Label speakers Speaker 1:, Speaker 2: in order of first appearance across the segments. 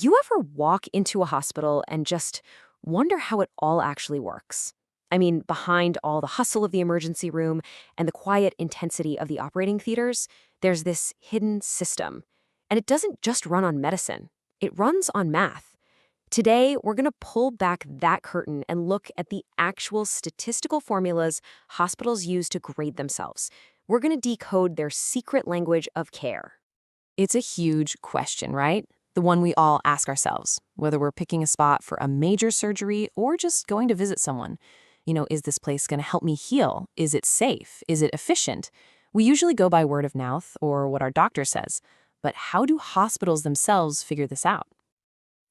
Speaker 1: You ever walk into a hospital and just wonder how it all actually works? I mean, behind all the hustle of the emergency room and the quiet intensity of the operating theaters, there's this hidden system. And it doesn't just run on medicine, it runs on math. Today, we're going to pull back that curtain and look at the actual statistical formulas hospitals use to grade themselves. We're going to decode their secret language of care.
Speaker 2: It's a huge question, right? The one we all ask ourselves, whether we're picking a spot for a major surgery or just going to visit someone. Is this place going to help me heal? Is it safe? Is it efficient? We usually go by word of mouth or what our doctor says. But how do hospitals themselves figure this out?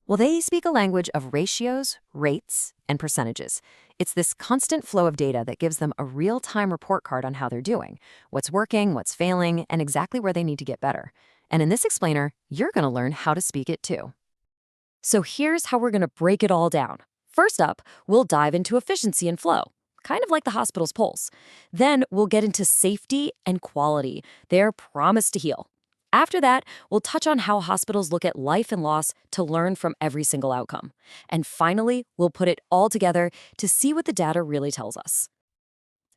Speaker 1: Well, they speak a language of ratios, rates, and percentages. It's this constant flow of data that gives them a real-time report card on how they're doing, what's working, what's failing, and exactly where they need to get better. And in this explainer, you're going to learn how to speak it too. So here's how we're going to break it all down. First up, we'll dive into efficiency and flow, kind of like the hospital's pulse. Then we'll get into safety and quality, their promise to heal. After that, we'll touch on how hospitals look at life and loss to learn from every single outcome. And finally, we'll put it all together to see what the data really tells us.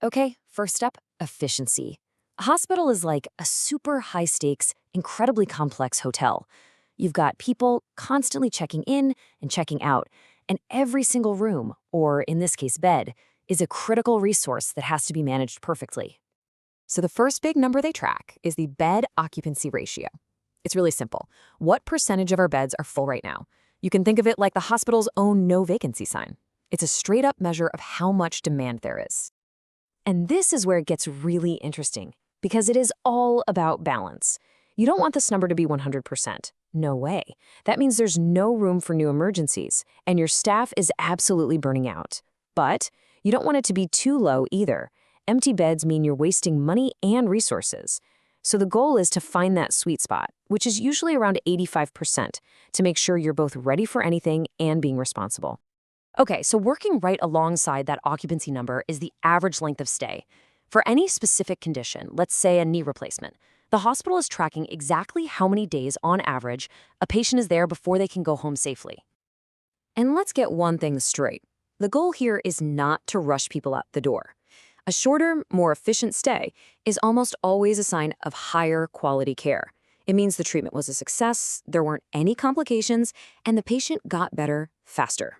Speaker 1: Okay, first up, efficiency. A hospital is like a super high-stakes, incredibly complex hotel. You've got people constantly checking in and checking out, and every single room, or in this case bed, is a critical resource that has to be managed perfectly. So the first big number they track is the bed occupancy ratio. It's really simple. What percentage of our beds are full right now? You can think of it like the hospital's own no vacancy sign. It's a straight-up measure of how much demand there is. And this is where it gets really interesting, because it is all about balance. You don't want this number to be 100%. No way. That means there's no room for new emergencies, and your staff is absolutely burning out. But you don't want it to be too low either. Empty beds mean you're wasting money and resources. So the goal is to find that sweet spot, which is usually around 85%, to make sure you're both ready for anything and being responsible. Okay, so working right alongside that occupancy number is the average length of stay. For any specific condition, let's say a knee replacement, the hospital is tracking exactly how many days on average a patient is there before they can go home safely. And let's get one thing straight. The goal here is not to rush people out the door. A shorter, more efficient stay is almost always a sign of higher quality care. It means the treatment was a success, there weren't any complications, and the patient got better faster.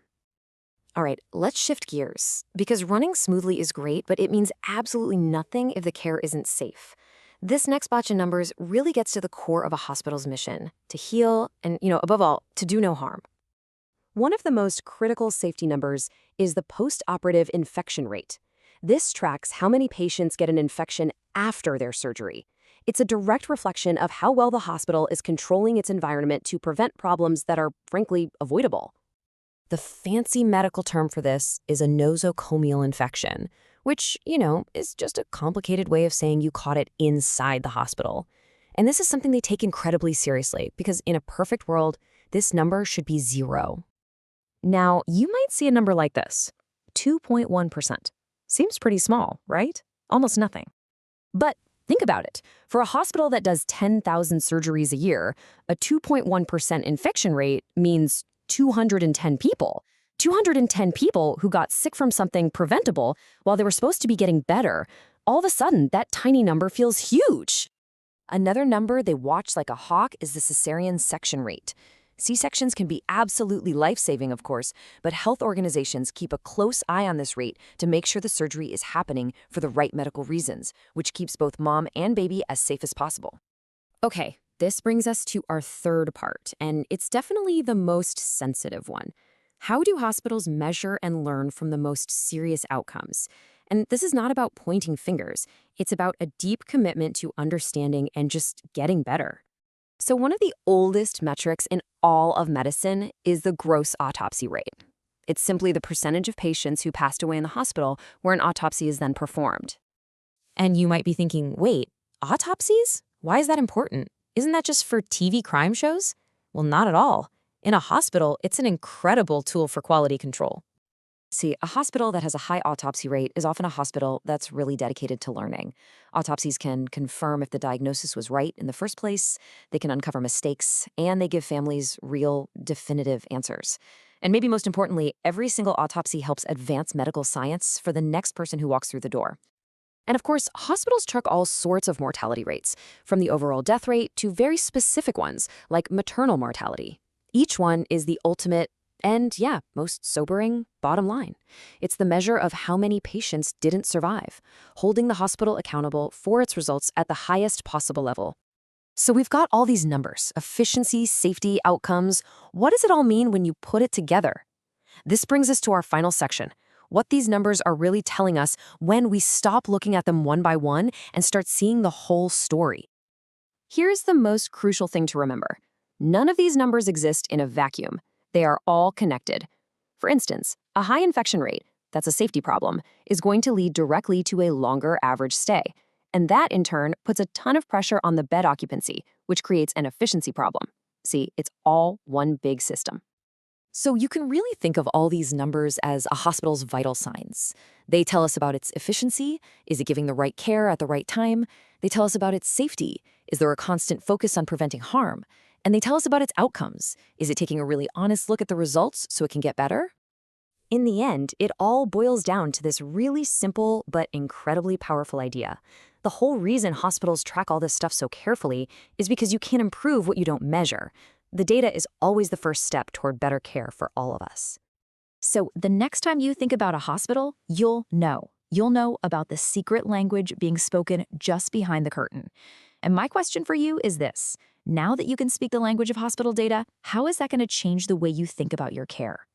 Speaker 1: All right, let's shift gears, because running smoothly is great, but it means absolutely nothing if the care isn't safe. This next batch of numbers really gets to the core of a hospital's mission, to heal and, above all, to do no harm. One of the most critical safety numbers is the post-operative infection rate. This tracks how many patients get an infection after their surgery. It's a direct reflection of how well the hospital is controlling its environment to prevent problems that are, frankly, avoidable. The fancy medical term for this is a nosocomial infection, which, is just a complicated way of saying you caught it inside the hospital. And this is something they take incredibly seriously, because in a perfect world, this number should be 0. Now, you might see a number like this, 2.1%. Seems pretty small, right? Almost nothing. But think about it. For a hospital that does 10,000 surgeries a year, a 2.1% infection rate means 210 people. 210 people who got sick from something preventable while they were supposed to be getting better. All of a sudden, that tiny number feels huge. Another number they watch like a hawk is the cesarean section rate. C-sections can be absolutely life-saving, of course, but health organizations keep a close eye on this rate to make sure the surgery is happening for the right medical reasons, which keeps both mom and baby as safe as possible. Okay, this brings us to our third part, and it's definitely the most sensitive one. How do hospitals measure and learn from the most serious outcomes? And this is not about pointing fingers. It's about a deep commitment to understanding and just getting better. So one of the oldest metrics in all of medicine is the gross autopsy rate. It's simply the percentage of patients who passed away in the hospital where an autopsy is then performed. And you might be thinking, wait, autopsies? Why is that important? Isn't that just for TV crime shows? Well, not at all. In a hospital, it's an incredible tool for quality control. See, a hospital that has a high autopsy rate is often a hospital that's really dedicated to learning. Autopsies can confirm if the diagnosis was right in the first place, they can uncover mistakes, and they give families real, definitive answers. And maybe most importantly, every single autopsy helps advance medical science for the next person who walks through the door. And of course, hospitals track all sorts of mortality rates, from the overall death rate to very specific ones, like maternal mortality. Each one is the ultimate and, yeah, most sobering bottom line. It's the measure of how many patients didn't survive, holding the hospital accountable for its results at the highest possible level. So we've got all these numbers: efficiency, safety, outcomes. What does it all mean when you put it together? This brings us to our final section: what these numbers are really telling us when we stop looking at them one by one and start seeing the whole story. Here's the most crucial thing to remember. None of these numbers exist in a vacuum. They are all connected. For instance, a high infection rate, that's a safety problem, is going to lead directly to a longer average stay. And that, in turn, puts a ton of pressure on the bed occupancy, which creates an efficiency problem. See, it's all one big system. So you can really think of all these numbers as a hospital's vital signs. They tell us about its efficiency. Is it giving the right care at the right time? They tell us about its safety. Is there a constant focus on preventing harm? And they tell us about its outcomes. Is it taking a really honest look at the results so it can get better? In the end, it all boils down to this really simple but incredibly powerful idea. The whole reason hospitals track all this stuff so carefully is because you can't improve what you don't measure. The data is always the first step toward better care for all of us. So the next time you think about a hospital, you'll know. You'll know about the secret language being spoken just behind the curtain. And my question for you is this: now that you can speak the language of hospital data, how is that going to change the way you think about your care?